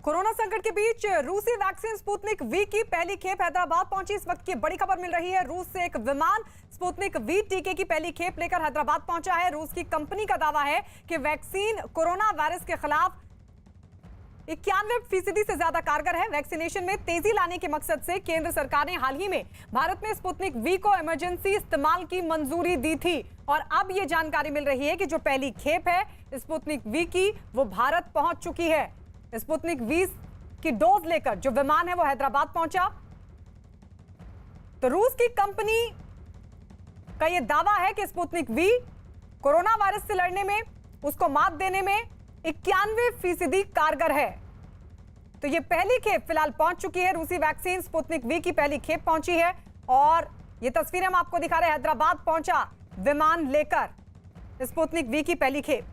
Corona संकट के बीच रूसी वैक्सीन स्पुतनिक वी की पहली खेप हैदराबाद पहुंची। इस वक्त की बड़ी खबर मिल रही है, रूस से एक विमान स्पुतनिक वी टीके की पहली खेप लेकर हैदराबाद पहुंचा है। रूस की कंपनी का दावा है कि वैक्सीन कोरोना वायरस के खिलाफ 91% से ज्यादा कारगर है। वैक्सीनेशन में तेजी लाने के मकसद से केंद्र सरकार ने हाल ही में भारत में स्पुतनिक वी को इमरजेंसी इस्तेमाल की मंजूरी दी थी और अब यह जानकारी मिल रही है कि जो पहली खेप है स्पुतनिक वी की वो भारत पहुंच चुकी है। स्पुतनिक वी की डोज लेकर जो विमान है वो हैदराबाद पहुंचा। तो रूस की कंपनी का यह दावा है कि स्पुतनिक वी कोरोना वायरस से लड़ने में, उसको मात देने में 91% कारगर है। तो यह पहली खेप फिलहाल पहुंच चुकी है। रूसी वैक्सीन स्पुतनिक वी की पहली खेप पहुंची है और यह तस्वीरें हम आपको दिखा रहे हैं। हैदराबाद पहुंचा विमान लेकर स्पुतनिक वी की पहली खेप।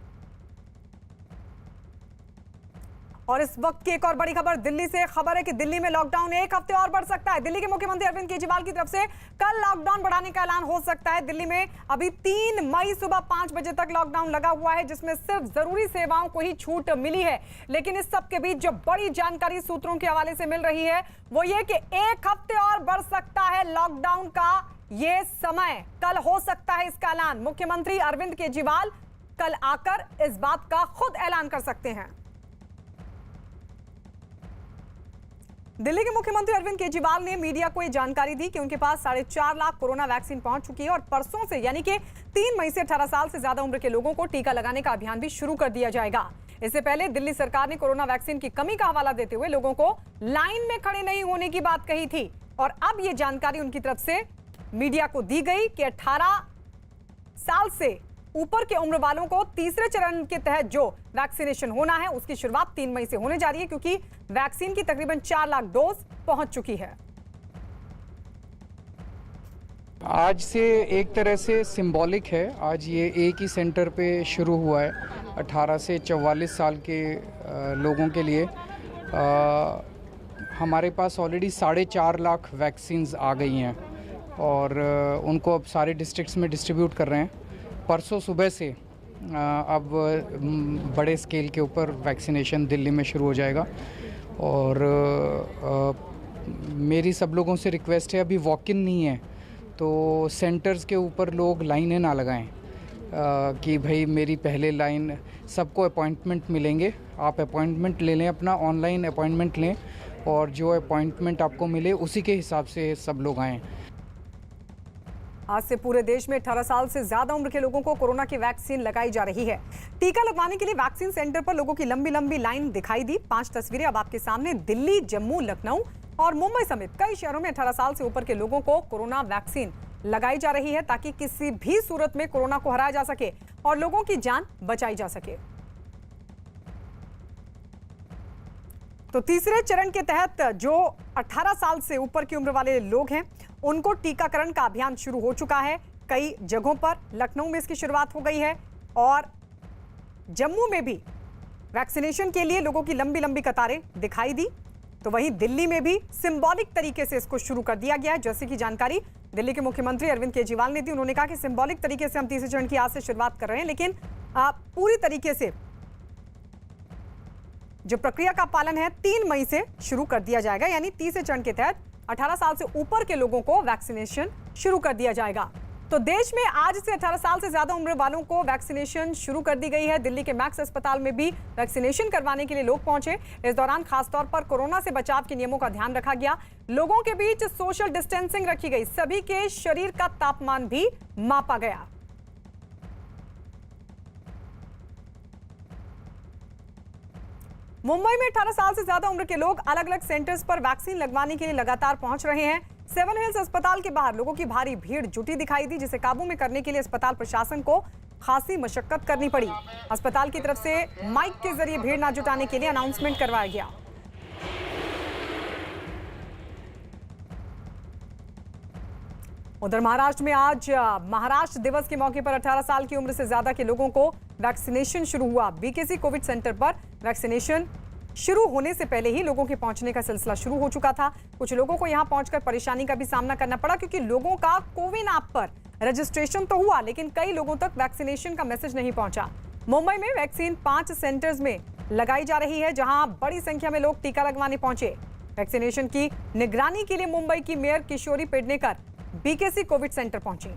और इस वक्त की एक और बड़ी खबर दिल्ली से खबर है कि दिल्ली में लॉकडाउन एक हफ्ते और बढ़ सकता है। दिल्ली के मुख्यमंत्री अरविंद केजरीवाल की तरफ से कल लॉकडाउन बढ़ाने का ऐलान हो सकता है। दिल्ली में अभी 3 मई सुबह 5 बजे तक लॉकडाउन लगा हुआ है, जिसमें सिर्फ जरूरी सेवाओं को ही छूट मिली है। लेकिन इस सब के बीच जो बड़ी जानकारी सूत्रों के हवाले से मिल रही है वो ये कि एक हफ्ते और बढ़ सकता है लॉकडाउन का ये समय। कल हो सकता है इसका ऐलान। मुख्यमंत्री अरविंद केजरीवाल कल आकर इस बात का खुद ऐलान कर सकते हैं। दिल्ली के मुख्यमंत्री अरविंद केजरीवाल ने मीडिया को यह जानकारी दी कि उनके पास 4.5 लाख कोरोना वैक्सीन पहुंच चुकी है और परसों से यानी कि 3 मई से 18 साल से ज्यादा उम्र के लोगों को टीका लगाने का अभियान भी शुरू कर दिया जाएगा। इससे पहले दिल्ली सरकार ने कोरोना वैक्सीन की कमी का हवाला देते हुए लोगों को लाइन में खड़े नहीं होने की बात कही थी और अब यह जानकारी उनकी तरफ से मीडिया को दी गई कि 18 साल से ऊपर के उम्र वालों को तीसरे चरण के तहत जो वैक्सीनेशन होना है उसकी शुरुआत 3 मई से होने जा रही है, क्योंकि वैक्सीन की तकरीबन 4 लाख डोज पहुंच चुकी है। आज से एक तरह से सिंबॉलिक है। आज ये एक ही सेंटर पे शुरू हुआ है 18 से 44 साल के लोगों के लिए। हमारे पास ऑलरेडी 4.5 लाख वैक्सीन्स आ गई हैं और उनको अब सारे डिस्ट्रिक्ट्स में डिस्ट्रीब्यूट कर रहे हैं। परसों सुबह से अब बड़े स्केल के ऊपर वैक्सीनेशन दिल्ली में शुरू हो जाएगा और मेरी सब लोगों से रिक्वेस्ट है, अभी वॉक इन नहीं है तो सेंटर्स के ऊपर लोग लाइनें ना लगाएं कि भाई मेरी पहले लाइन। सबको अपॉइंटमेंट मिलेंगे, आप अपॉइंटमेंट ले लें, अपना ऑनलाइन अपॉइंटमेंट लें और जो अपॉइंटमेंट आपको मिले उसी के हिसाब से सब लोग आएँ। आज से पूरे देश में 18 साल से ज्यादा उम्र के लोगों को कोरोना की वैक्सीन लगाई जा रही है। टीका लगवाने के लिए वैक्सीन सेंटर पर लोगों की लंबी लंबी लाइन दिखाई दी। 5 तस्वीरें अब आपके सामने। दिल्ली, जम्मू, लखनऊ और मुंबई समेत कई शहरों में 18 साल से ऊपर के लोगों को कोरोना वैक्सीन लगाई जा रही है ताकि किसी भी सूरत में कोरोना को हराया जा सके और लोगों की जान बचाई जा सके। तो तीसरे चरण के तहत जो 18 साल से ऊपर की उम्र वाले लोग हैं उनको टीकाकरण का अभियान शुरू हो चुका है। कई जगहों पर, लखनऊ में इसकी शुरुआत हो गई है और जम्मू में भी वैक्सीनेशन के लिए लोगों की लंबी लंबी कतारें दिखाई दी। तो वहीं दिल्ली में भी सिंबॉलिक तरीके से इसको शुरू कर दिया गया है। जैसे कि जानकारी दिल्ली के मुख्यमंत्री अरविंद केजरीवाल ने दी। उन्होंने कहा कि सिंबॉलिक तरीके से हम तीसरे चरण की आज से शुरुआत कर रहे हैं, लेकिन पूरी तरीके से जो प्रक्रिया का पालन है 3 मई से शुरू कर दिया जाएगा, यानी तीसरे चरण के तहत 18 साल से ऊपर के लोगों को वैक्सीनेशन शुरू कर दिया जाएगा। तो देश में आज से 18 साल से ज्यादा उम्र वालों को वैक्सीनेशन शुरू कर दी गई है। दिल्ली के मैक्स अस्पताल में भी वैक्सीनेशन करवाने के लिए लोग पहुंचे। इस दौरान खासतौर पर कोरोना से बचाव के नियमों का ध्यान रखा गया। लोगों के बीच सोशल डिस्टेंसिंग रखी गई। सभी के शरीर का तापमान भी मापा गया। मुंबई में 18 साल से ज्यादा उम्र के लोग अलग अलग सेंटर्स पर वैक्सीन लगवाने के लिए लगातार पहुंच रहे हैं। 7 हिल्स अस्पताल के बाहर लोगों की भारी भीड़ जुटी दिखाई दी, जिसे काबू में करने के लिए अस्पताल प्रशासन को खासी मशक्कत करनी पड़ी। अस्पताल की तरफ से माइक के जरिए भीड़ न जुटाने के लिए अनाउंसमेंट करवाया गया। उधर महाराष्ट्र में आज महाराष्ट्र दिवस के मौके पर 18 साल की उम्र से ज्यादा के लोगों को वैक्सीनेशन शुरू हुआ। बीकेसी कोविड सेंटर पर वैक्सीनेशन शुरू होने से पहले ही लोगों के पहुंचने का सिलसिला शुरू हो चुका था। कुछ लोगों को यहां पहुंचकर परेशानी का भी सामना करना पड़ा, क्योंकि लोगों का कोविन ऐप पर रजिस्ट्रेशन तो हुआ लेकिन कई लोगों तक वैक्सीनेशन का मैसेज नहीं पहुंचा। मुंबई में वैक्सीन 5 सेंटर्स में लगाई जा रही है, जहां बड़ी संख्या में लोग टीका लगवाने पहुंचे। वैक्सीनेशन की निगरानी के लिए मुंबई की मेयर किशोरी पेडनेकर बीकेसी कोविड सेंटर पहुंची।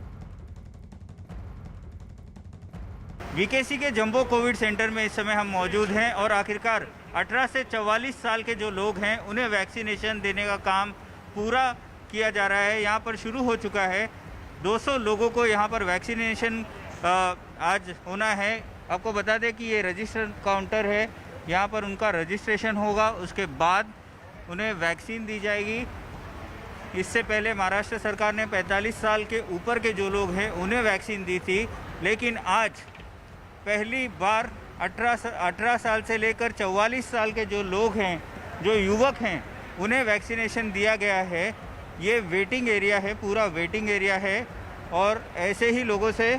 बीकेसी के जंबो कोविड सेंटर में इस समय हम मौजूद हैं और आखिरकार 18 से 44 साल के जो लोग हैं उन्हें वैक्सीनेशन देने का काम पूरा किया जा रहा है। यहाँ पर शुरू हो चुका है। 200 लोगों को यहाँ पर वैक्सीनेशन आज होना है। आपको बता दें कि ये रजिस्टर काउंटर है, यहाँ पर उनका रजिस्ट्रेशन होगा, उसके बाद उन्हें वैक्सीन दी जाएगी। इससे पहले महाराष्ट्र सरकार ने 45 साल के ऊपर के जो लोग हैं उन्हें वैक्सीन दी थी, लेकिन आज पहली बार 18 साल से लेकर 44 साल के जो लोग हैं, जो युवक हैं, उन्हें वैक्सीनेशन दिया गया है। ये वेटिंग एरिया है, पूरा वेटिंग एरिया है और ऐसे ही लोगों से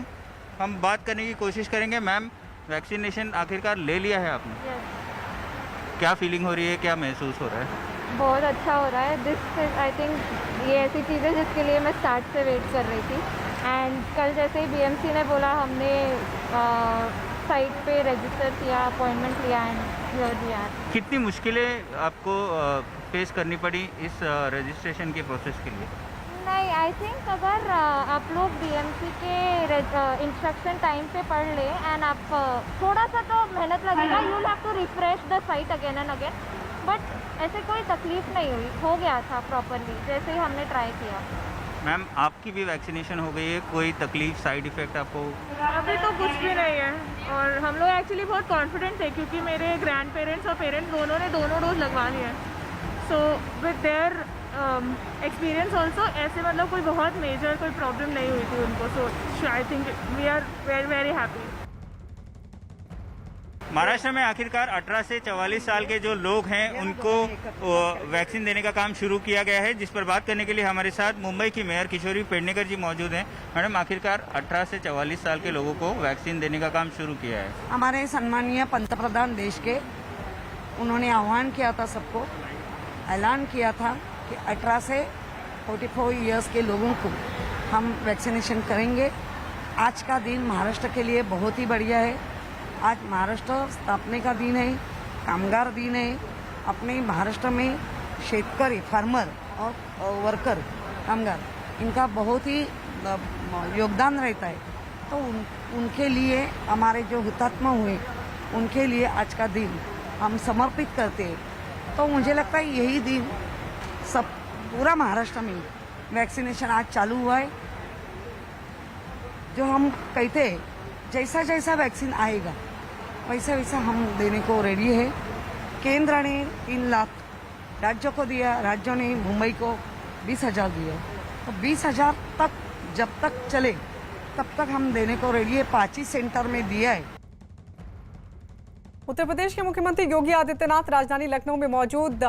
हम बात करने की कोशिश करेंगे। मैम, वैक्सीनेशन आखिरकार ले लिया है आपने? Yes. क्या फीलिंग हो रही है, क्या महसूस हो रहा है? बहुत अच्छा हो रहा है। दिस इज आई थिंक ये ऐसी चीज़ है जिसके लिए मैं स्टार्ट से वेट कर रही थी। एंड कल जैसे ही बीएमसी ने बोला, हमने साइट पे रजिस्टर किया, अपॉइंटमेंट लिया एंड हियर वी आर। कितनी मुश्किलें आपको फेस करनी पड़ी इस रजिस्ट्रेशन के प्रोसेस के लिए? नहीं, आई थिंक अगर आप लोग बीएमसी के इंस्ट्रक्शन टाइम पे पढ़ लें एंड आप थोड़ा सा तो मेहनत लगेगा, you will have to refresh the site again and again, but ऐसे कोई तकलीफ नहीं हुई, हो गया था प्रॉपरली जैसे ही हमने ट्राई किया। मैम, आपकी भी वैक्सीनेशन हो गई है, कोई तकलीफ, साइड इफ़ेक्ट आपको? अभी तो कुछ भी नहीं है और हम लोग एक्चुअली बहुत कॉन्फिडेंट थे क्योंकि मेरे ग्रैंड पेरेंट्स और पेरेंट्स दोनों ने दोनों डोज लगवा लिए हैं। So with their experience also ऐसे मतलब कोई बहुत मेजर कोई प्रॉब्लम नहीं हुई थी उनको। So I think we are very very happy. Maharashtra में आखिरकार 18 से 44 साल के जो लोग हैं उनको वैक्सीन देने का काम शुरू किया गया है, जिस पर बात करने के लिए हमारे साथ मुंबई की मेयर किशोरी पेडनेकर जी मौजूद हैं। मैडम, आखिरकार 18 से 44 साल के लोगों को वैक्सीन देने का काम शुरू किया है। हमारे सम्मानीय पंतप्रधान देश के, उन्होंने आह्वान किया था, सबको ऐलान किया था कि 18 से 44 इयर्स के लोगों को हम वैक्सीनेशन करेंगे। आज का दिन महाराष्ट्र के लिए बहुत ही बढ़िया है। आज महाराष्ट्र स्थापने का दिन है, कामगार दिन है। अपने महाराष्ट्र में शेतकरी, फार्मर और वर्कर, कामगार, इनका बहुत ही योगदान रहता है। तो उनके लिए, हमारे जो हुतात्मा हुए, उनके लिए आज का दिन हम समर्पित करते हैं। तो मुझे लगता है यही दिन सब पूरा महाराष्ट्र में वैक्सीनेशन आज चालू हुआ है। जो हम कहते हैं, जैसा जैसा वैक्सीन आएगा वैसा वैसा हम देने को रेडी है। केंद्र ने 3 लाख राज्यों को दिया, राज्यों ने मुंबई को 20,000 दिया। तो 20,000 तक जब तक चले तब तक हम देने को रेडी है। 5 सेंटर में दिया है। उत्तर प्रदेश के मुख्यमंत्री योगी आदित्यनाथ राजधानी लखनऊ में मौजूद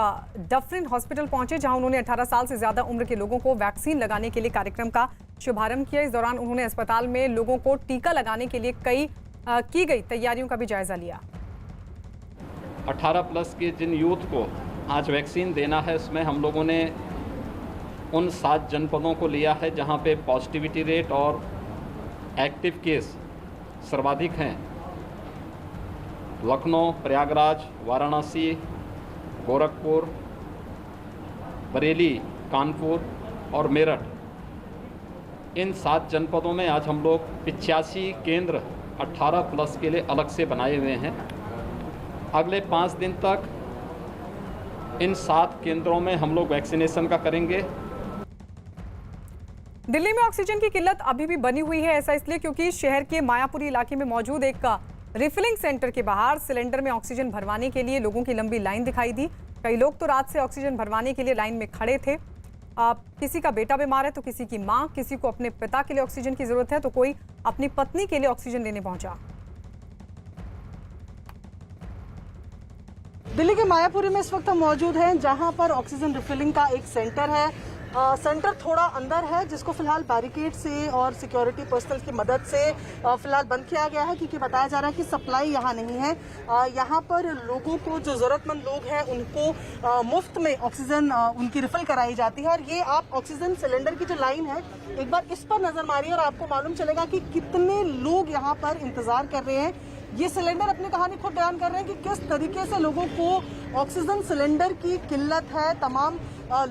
डफरिन हॉस्पिटल पहुंचे, जहां उन्होंने 18 साल से ज्यादा उम्र के लोगों को वैक्सीन लगाने के लिए कार्यक्रम का शुभारंभ किया। इस दौरान उन्होंने अस्पताल में लोगों को टीका लगाने के लिए की गई तैयारियों का भी जायजा लिया। 18 प्लस के जिन यूथ को आज वैक्सीन देना है, उसमें हम लोगों ने उन 7 जनपदों को लिया है जहां पे पॉजिटिविटी रेट और एक्टिव केस सर्वाधिक हैं। लखनऊ, प्रयागराज, वाराणसी, गोरखपुर, बरेली, कानपुर और मेरठ। इन 7 जनपदों में आज हम लोग 85 केंद्र 18 प्लस के लिए अलग से बनाए हुए हैं। अगले 5 दिन तक इन 7 केंद्रों में हम लोग वैक्सीनेशन का करेंगे। दिल्ली में ऑक्सीजन की किल्लत अभी भी बनी हुई है। ऐसा इसलिए क्योंकि शहर के मायापुरी इलाके में मौजूद एक रिफिलिंग सेंटर के बाहर सिलेंडर में ऑक्सीजन भरवाने के लिए लोगों की लंबी लाइन दिखाई दी। कई लोग तो रात से ऑक्सीजन भरवाने के लिए लाइन में खड़े थे। किसी का बेटा बीमार है तो किसी की मां, किसी को अपने पिता के लिए ऑक्सीजन की जरूरत है तो कोई अपनी पत्नी के लिए ऑक्सीजन लेने पहुंचा। दिल्ली के मायापुरी में इस वक्त हम मौजूद हैं, जहां पर ऑक्सीजन रिफिलिंग का एक सेंटर है। सेंटर थोड़ा अंदर है, जिसको फिलहाल बैरिकेड से और सिक्योरिटी पर्सनल की मदद से फिलहाल बंद किया गया है, क्योंकि बताया जा रहा है कि सप्लाई यहाँ नहीं है। यहाँ पर लोगों को, जो जरूरतमंद लोग हैं, उनको मुफ्त में ऑक्सीजन उनकी रिफिल कराई जाती है। और ये आप ऑक्सीजन सिलेंडर की जो लाइन है, एक बार इस पर नजर मारिए और आपको मालूम चलेगा कि कितने लोग यहाँ पर इंतजार कर रहे हैं। ये सिलेंडर अपनी कहानी खुद बयान कर रहे हैं कि किस तरीके से लोगों को ऑक्सीजन सिलेंडर की किल्लत है। तमाम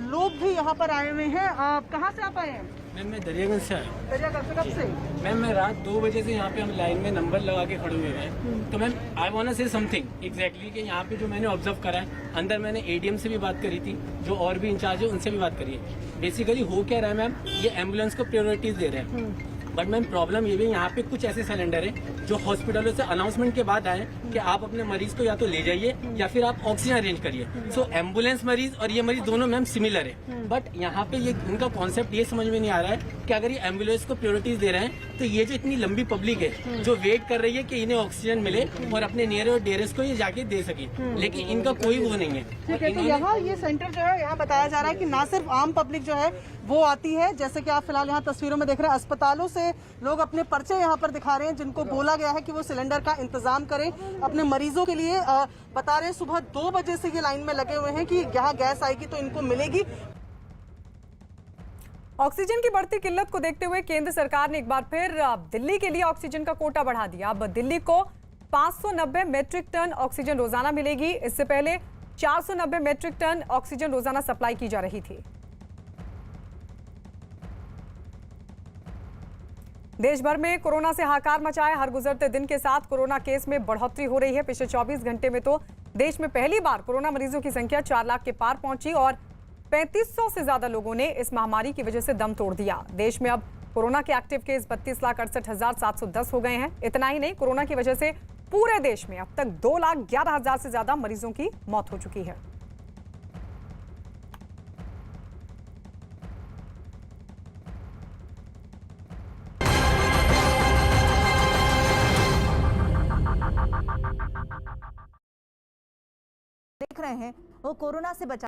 लोग भी यहाँ पर आए हुए हैं। कहाँ से आप आए हैं? मैम मैं दरियागंज से आया। दरियागंज से कब से? मैम मैं रात 2 बजे से यहाँ पे हम लाइन में नंबर लगा के खड़े हुए हैं। तो ma'am I want to say something exactly कि यहाँ पे जो मैंने ऑब्जर्व करा है, अंदर मैंने एडीएम से भी बात करी थी, जो और भी इंचार्ज है उनसे भी बात करी है। बेसिकली हो क्या रहा है मैम, ये एम्बुलेंस को प्रायोरिटीज दे रहे हैं। बट मैम प्रॉब्लम ये भी यहाँ पे कुछ ऐसे सिलेंडर हैं जो हॉस्पिटलों से अनाउंसमेंट के बाद आए कि आप अपने मरीज को या तो ले जाइए या फिर आप ऑक्सीजन अरेंज करिए। सो एम्बुलेंस मरीज और ये मरीज दोनों मैम सिमिलर है। बट यहाँ पे ये इनका कॉन्सेप्ट ये समझ में नहीं आ रहा है कि अगर ये एम्बुलेंस को प्रायोरिटीज दे रहे हैं तो ये जो इतनी लंबी पब्लिक है जो वेट कर रही है कि इन्हें ऑक्सीजन मिले और अपने नियर और डेरेस को ये जाके दे सके, लेकिन इनका कोई वो नहीं है। ठीक है, तो यहाँ ये सेंटर जो है, यहाँ बताया जा रहा है कि ना सिर्फ आम पब्लिक जो है वो आती है, जैसे कि आप फिलहाल यहाँ तस्वीरों में देख रहे हैं, अस्पतालों से लोग अपने पर्चे यहाँ पर दिखा रहे हैं जिनको बोला गया है कि वो सिलेंडर का इंतजाम करें अपने मरीजों के लिए। बता रहे हैं सुबह 2 बजे से ये लाइन में लगे हुए हैं कि यहाँ गैस आएगी तो इनको मिलेगी। ऑक्सीजन की बढ़ती किल्लत को देखते हुए केंद्र सरकार ने एक बार फिर दिल्ली के लिए ऑक्सीजन का कोटा बढ़ा दिया। अब दिल्ली को 590 मीट्रिक टन ऑक्सीजन रोजाना मिलेगी। इससे पहले 490 मीट्रिक टन ऑक्सीजन रोजाना सप्लाई की जा रही थी। देश भर में कोरोना से हाहाकार मचा है। हर गुजरते दिन के साथ कोरोना केस में बढ़ोतरी हो रही है। पिछले 24 घंटे में तो देश में पहली बार कोरोना मरीजों की संख्या 4 लाख के पार पहुंची और 3500 से ज्यादा लोगों ने इस महामारी की वजह से दम तोड़ दिया। देश में अब कोरोना के एक्टिव केस 32,68,710 हो गए हैं। इतना ही नहीं, कोरोना की वजह से पूरे देश में अब तक 2,11,000 से ज्यादा मरीजों की मौत हो चुकी है। देख रहे हैं वो कोरोना से बचा